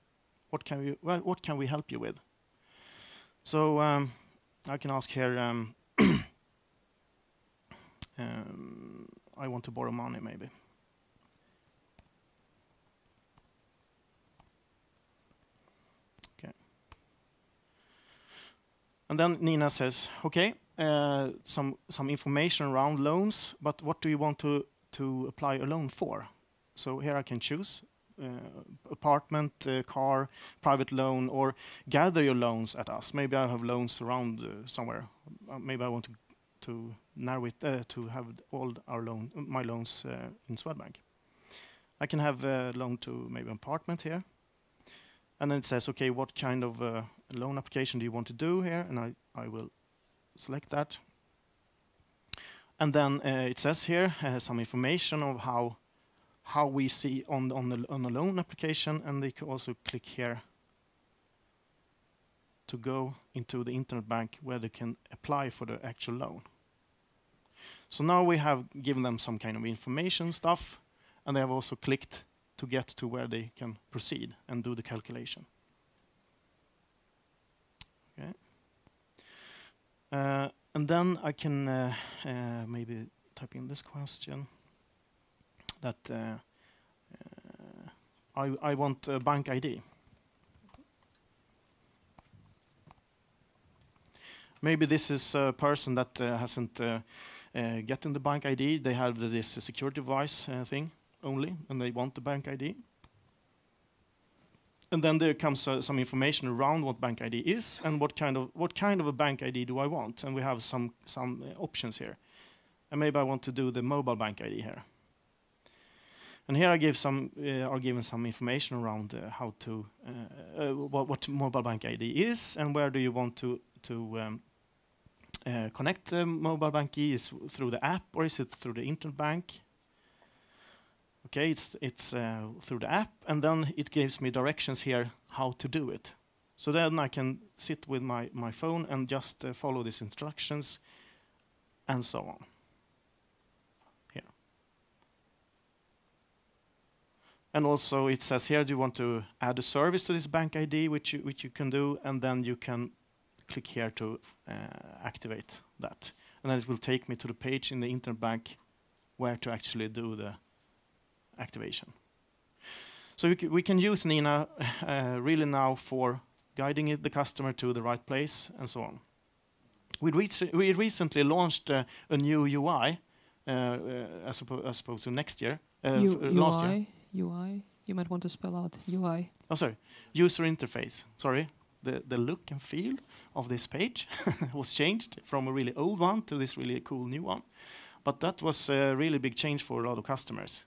What can we help you with? So I can ask here, I want to borrow money maybe. Okay. And then Nina says, okay, some information around loans, but what do you want to apply a loan for? So here I can choose apartment, car, private loan, or gather your loans at us. Maybe I have loans around somewhere. Maybe I want to narrow it to have all my loans in Swedbank. I can have a loan to maybe an apartment here. And then it says, okay, what kind of loan application do you want to do here? And I will select that. And then it says here some information of how we see on the loan application, and they can also click here to go into the internet bank where they can apply for the actual loan. So now we have given them some kind of information stuff, and they have also clicked to get to where they can proceed and do the calculation. Okay. And then I can maybe type in this question that I want a bank ID. Maybe this is a person that hasn't gotten the bank ID. They have this security device thing only, and they want the bank ID. And then there comes some information around what bank ID is and what kind of a bank ID do I want. And we have some options here. And maybe I want to do the mobile bank ID here. And here I give are given some information around how to what mobile bank ID is and where do you want to connect the mobile bank ID. Is through the app or is it through the internet bank? Okay, it's through the app, and then it gives me directions here how to do it. So then I can sit with my phone and just follow these instructions and so on. Here. And also it says here, do you want to add a service to this bank ID, which you can do, and then you can click here to activate that. And then it will take me to the page in the internet bank where to actually do the activation. So we can use Nina really now for guiding the customer to the right place and so on. We recently launched a new UI as opposed to next year. Last year. UI. You might want to spell out UI. Oh, sorry. User interface. Sorry. The look and feel of this page was changed from a really old one to this really cool new one. But that was a really big change for a lot of customers.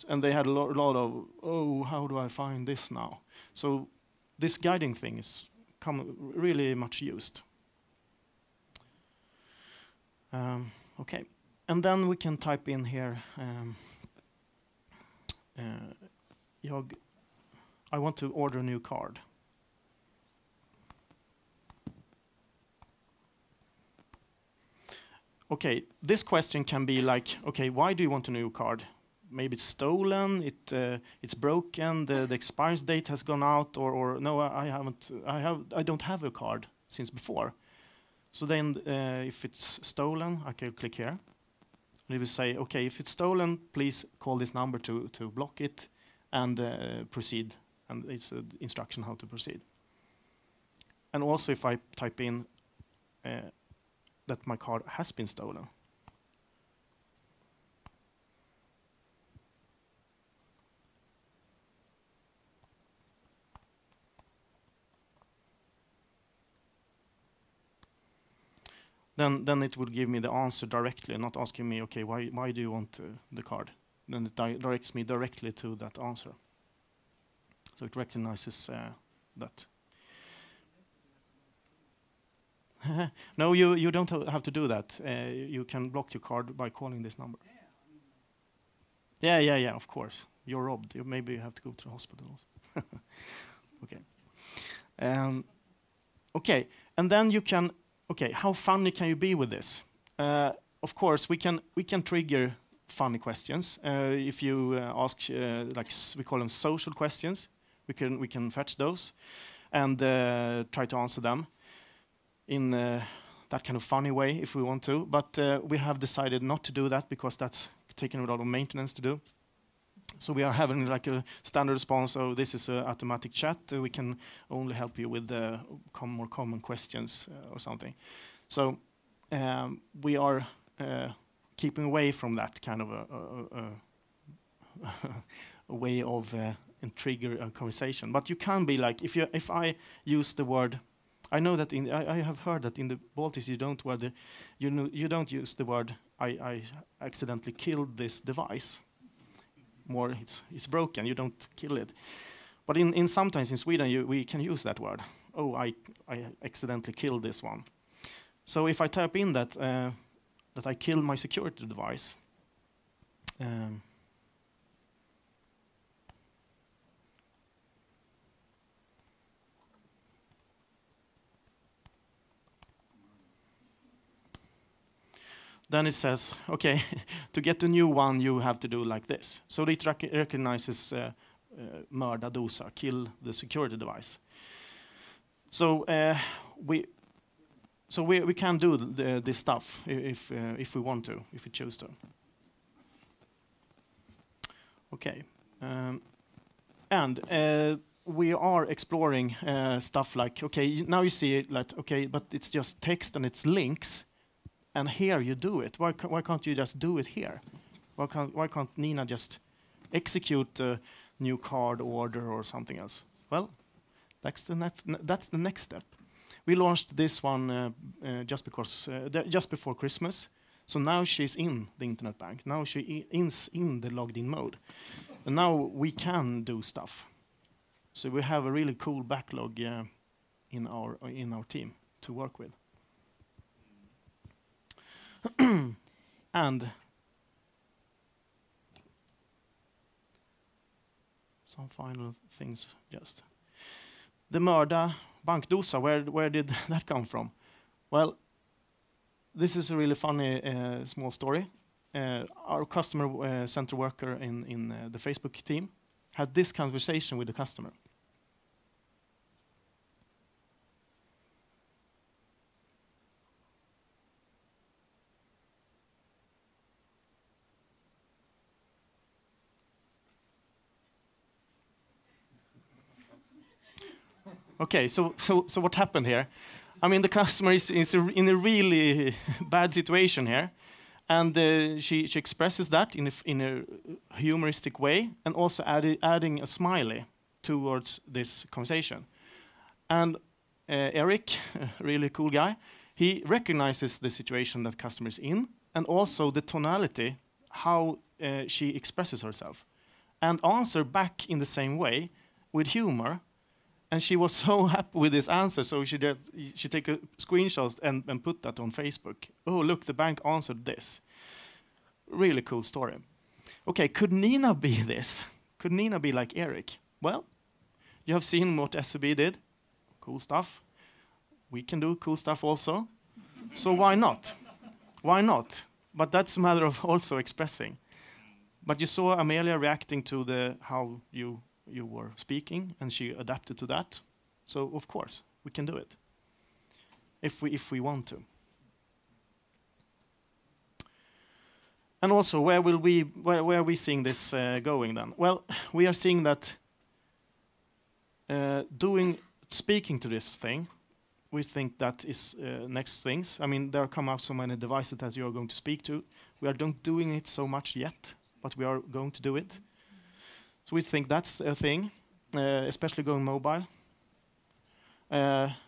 And they had a lot of, oh, how do I find this now? So this guiding thing is really much used. Okay, and then we can type in here, I want to order a new card. Okay, this question can be like, okay, why do you want a new card? Maybe it's stolen, it's broken, the expires date has gone out, or no, I don't have a card since before. So then, if it's stolen, I can click here. And it will say, okay, if it's stolen, please call this number to block it and proceed. And it's an instruction how to proceed. And also, if I type in that my card has been stolen. then it will give me the answer directly, not asking me, okay, why do you want the card? Then it directs me directly to that answer. So it recognizes that. No, you don't have to do that. You can block your card by calling this number. Yeah, of course. You're robbed. Maybe you have to go to the hospital also. Okay. Okay, and then you can, okay, how funny can you be with this? Of course, we can trigger funny questions. If you ask, like we call them social questions, we can fetch those and try to answer them in that kind of funny way if we want to. But we have decided not to do that because that's taking a lot of maintenance to do. So we are having like a standard response. So this is an automatic chat. We can only help you with more common questions or something. So we are keeping away from that kind of a way of trigger a conversation. But you can be like, if I use the word, I know that I have heard that in the Baltics you don't use the word I accidentally killed this device. More it's broken. You don't kill it. But sometimes in Sweden we can use that word. Oh, I accidentally killed this one. So if I type in that I killed my security device. Then it says, okay, to get a new one, you have to do like this. So it recognizes mörda dosa, kill the security device. So we can do this stuff if we want to, if we choose to. Okay, and we are exploring stuff like, okay, now you see it like, okay, but it's just text and it's links. And here you do it. Why can't you just do it here? Why can't Nina just execute a new card order or something else? Well, that's the next step. We launched this one just before Christmas. So now she's in the internet bank. Now she is in the logged in mode. And now we can do stuff. So we have a really cool backlog in our team to work with. And some final things just. The mörda bankdosa, where did that come from? Well, this is a really funny small story. Our customer center worker in the Facebook team had this conversation with the customer. Okay, so what happened here? I mean, the customer is in a really bad situation here, and she expresses that in a humoristic way, and also adding a smiley towards this conversation. And Eric, a really cool guy, he recognizes the situation that customer is in, and also the tonality, how she expresses herself, and answer back in the same way with humor. And she was so happy with this answer, so she take a screenshot and put that on Facebook. Oh, look, the bank answered this. Really cool story. Okay, could Nina be this? Could Nina be like Eric? Well, you have seen what SEB did. Cool stuff. We can do cool stuff also. So why not? Why not? But that's a matter of also expressing. But you saw Amelia reacting to how you were speaking, and she adapted to that. So of course we can do it if we want to. And also, where are we seeing this going then? Well, we are seeing that speaking to this thing, we think that is next things. I mean, there come out so many devices that you are going to speak to. We are not doing it so much yet, but we are going to do it. So we think that's a thing, especially going mobile.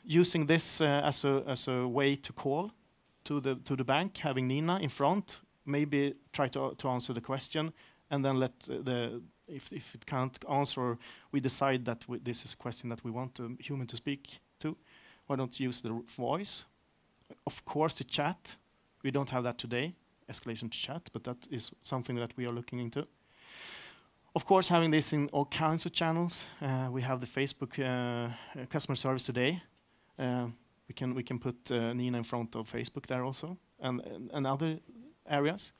Using this as a way to call. to the bank, having Nina in front, maybe try to answer the question, and then let if it can't answer, we decide that this is a question that we want a human to speak to. Why don't use the voice? Of course, the chat. We don't have that today, escalation to chat, but that is something that we are looking into. Of course, having this in all kinds of channels. We have the Facebook customer service today. We can put Nina in front of Facebook there also, and other areas.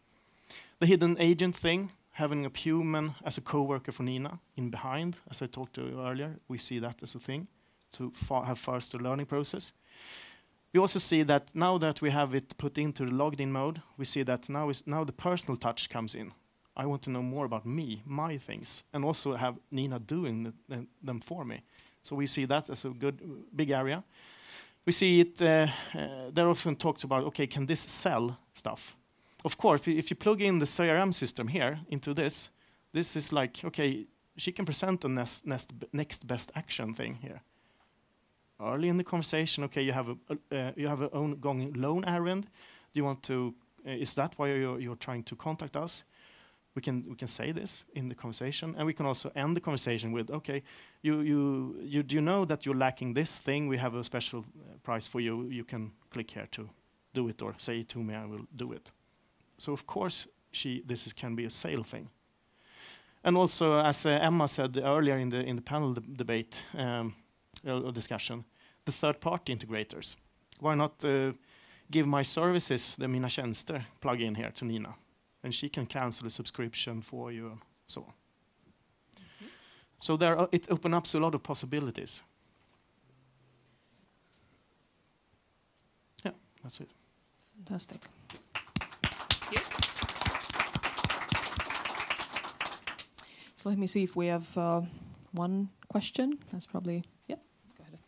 The hidden agent thing, having a human as a co-worker for Nina in behind, as I talked to you earlier, we see that as a thing to have faster learning process. We also see that now that we have it put into the logged in mode, we see that now the personal touch comes in. I want to know more about me, my things, and also have Nina doing them for me. So we see that as a good, big area. We see it, there often talks about, okay, can this sell stuff? Of course, if you plug in the CRM system here into this is like, okay, she can present a next best action thing here. Early in the conversation, okay, you have a ongoing loan errand. Do you want to? Is that why you're trying to contact us? We can say this in the conversation, and we can also end the conversation with, okay, do you know that you're lacking this thing? We have a special price for you. You can click here to do it, or say it to me, I will do it. So of course, this can be a sale thing. And also, as Emma said earlier in the panel debate or discussion, the third-party integrators. Why not give my services, the Mina tjänster, plug in here to Nina, and she can cancel a subscription for you, and so on. Mm-hmm. So it opens up a lot of possibilities. Yeah, that's it. Fantastic. So let me see if we have one question. That's probably, yeah, go ahead.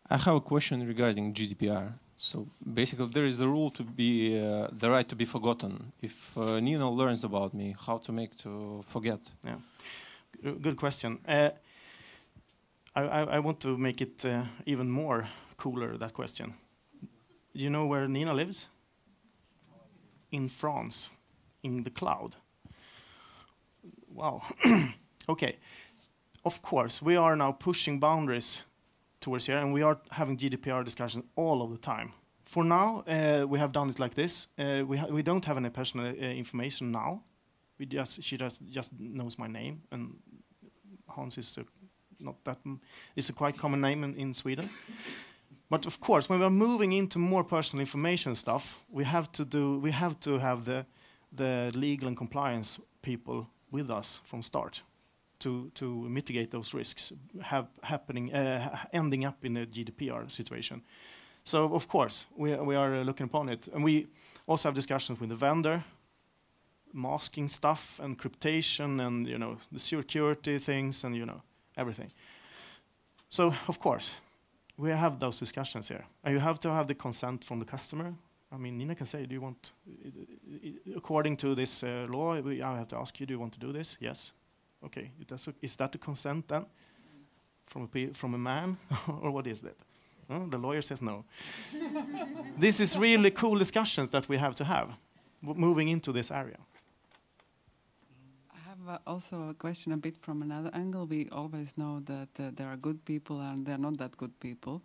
I have a question regarding GDPR. So basically, there is a rule to be the right to be forgotten. If Nina learns about me, how to make to forget? Yeah, good question. I want to make it even more cooler, that question. Do you know where Nina lives? In France, in the cloud. Wow. Okay. Of course, we are now pushing boundaries towards here, and we are having GDPR discussions all of the time. For now, we have done it like this. We don't have any personal information now. She just knows my name, and Hans is it's a quite common name in Sweden. But of course, when we're moving into more personal information stuff, we have to have the legal and compliance people with us from start to mitigate those risks ending up in a GDPR situation. So of course, we are looking upon it, and we also have discussions with the vendor, masking stuff and cryptation, and the security things, and everything. So of course, we have those discussions here, and you have to have the consent from the customer. I mean, Nina can say, do you want, according to this law, I have to ask you, do you want to do this? Yes. Okay, is that the consent then? From a man, or what is that? The lawyer says no. This is really cool discussions that we have to have, moving into this area. Also a question a bit from another angle. We always know that there are good people and there are not that good people.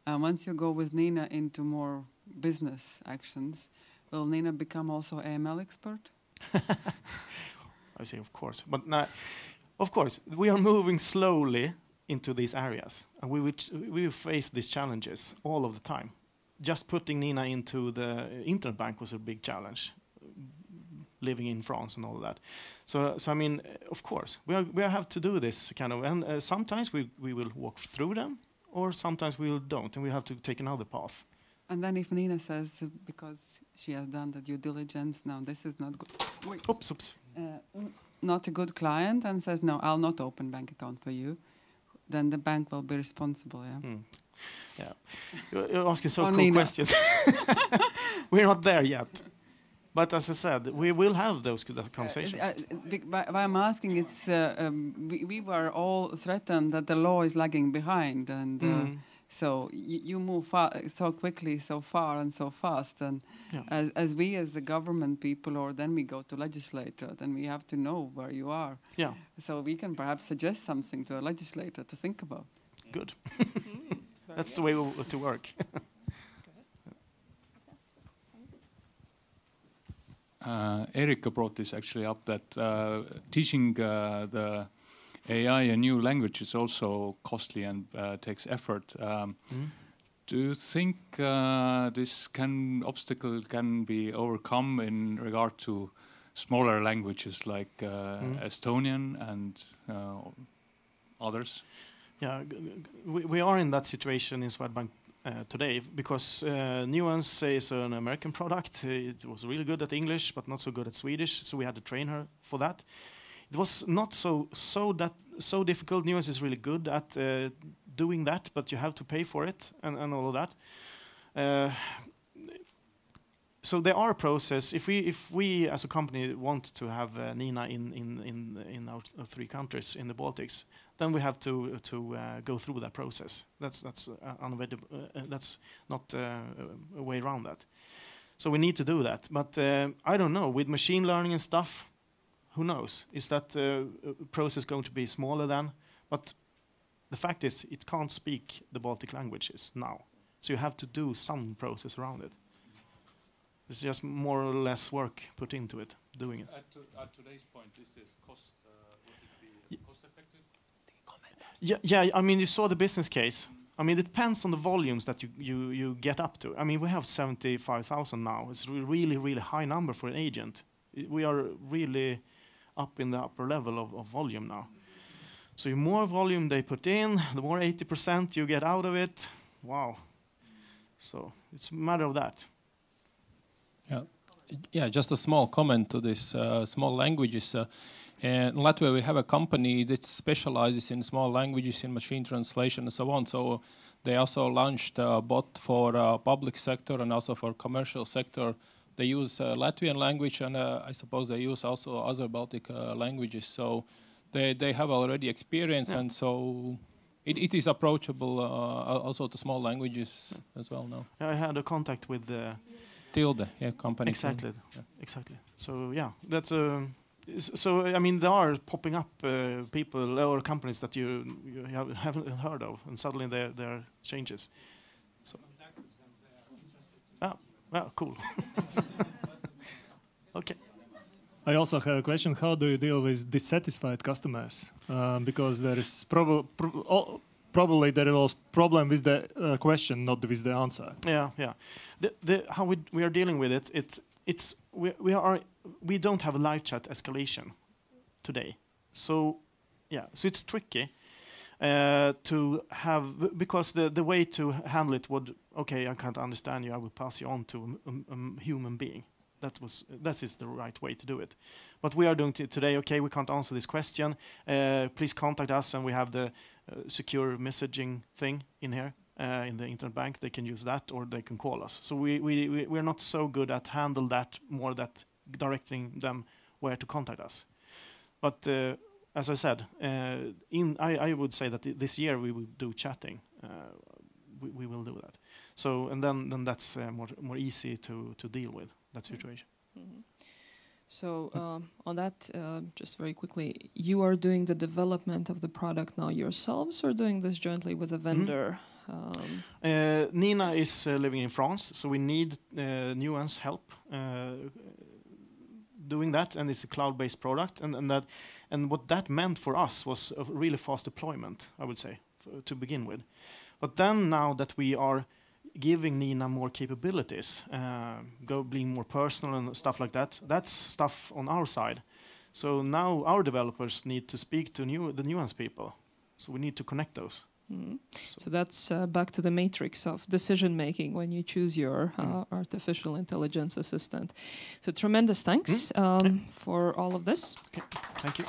Once you go with Nina into more business actions, will Nina become also AML expert? I say, of course. But of course, we are moving slowly into these areas, and we will face these challenges all of the time. Just putting Nina into the internet bank was a big challenge, living in France and all of that. So I mean, of course, we have to do this kind of, and sometimes we will walk through them, or sometimes we don't, and we have to take another path. And then if Nina says, because she has done the due diligence, now this is not good. Wait. Oops. Not a good client, and says, no, I'll not open bank account for you, then the bank will be responsible, yeah? Yeah. You're asking so cool questions. We're not there yet. But as I said, we will have those conversations. Why I'm asking, it's we were all threatened that the law is lagging behind, and So you move so quickly, so far, and so fast. And as we, as the government people, or then we go to legislator, then we have to know where you are. Yeah. So we can perhaps suggest something to a legislator to think about. Good. That's the way to work. Erika brought this actually up, that teaching the AI a new language is also costly and takes effort. Do you think this obstacle can be overcome in regard to smaller languages like Estonian and others? Yeah, we are in that situation in Swedbank today, because Nuance is an American product. It was really good at English, but not so good at Swedish, so we had to train her for that. It was not so difficult. Nuance is really good at doing that, but you have to pay for it and all of that. So there are a process. If we as a company want to have Nina in our 3 countries in the Baltics, then we have to go through that process. That's not a way around that. So we need to do that. But I don't know, with machine learning and stuff, who knows? Is that process going to be smaller then? But the fact is, it can't speak the Baltic languages now. So you have to do some process around it. It's just more or less work put into it, doing it. At today's point, is this cost, would it be cost effective? Yeah, I mean, you saw the business case. I mean, it depends on the volumes that you get up to. I mean, we have 75,000 now. It's a really, really high number for an agent. We are really up in the upper level of volume now. So the more volume they put in, the more 80% you get out of it. Wow. So it's a matter of that. Yeah, just a small comment to this small languages. In Latvia, we have a company that specializes in small languages, in machine translation and so on. So they also launched a bot for public sector and also for commercial sector. They use Latvian language, and I suppose they use also other Baltic languages. So they have already experience, and so it is approachable also to small languages as well now. I had a contact with Tilde, company. Exactly, exactly. So yeah, that's so I mean, there are popping up people or companies that you haven't heard of, and suddenly there are changes. So cool. Okay. I also have a question. How do you deal with dissatisfied customers? Because there is probably there was problem with the question, not with the answer. Yeah. How we are dealing with it, we don't have a live chat escalation today. So so it's tricky to have, because the way to handle it would, okay, I can't understand you, I will pass you on to a human being. That is the right way to do it. But we are doing it today. Okay, we can't answer this question. Please contact us, and we have the secure messaging thing in here in the internet bank. They can use that, or they can call us. So we're not so good at handle that, more that directing them where to contact us. But as I said, I would say that this year we will do chatting. We will do that. So and then that's more easy to deal with that situation. Mm-hmm. So on that, just very quickly, you are doing the development of the product now yourselves, or doing this jointly with a vendor? Nina is living in France, so we need Nuance help doing that, and it's a cloud-based product, and what that meant for us was a really fast deployment, I would say, to begin with. But then now that we are giving Nina more capabilities, being more personal and stuff like that, that's stuff on our side. So now our developers need to speak to the Nuance people. So we need to connect those. Mm-hmm. So that's back to the matrix of decision making when you choose your artificial intelligence assistant. So tremendous thanks for all of this. Okay. Thank you.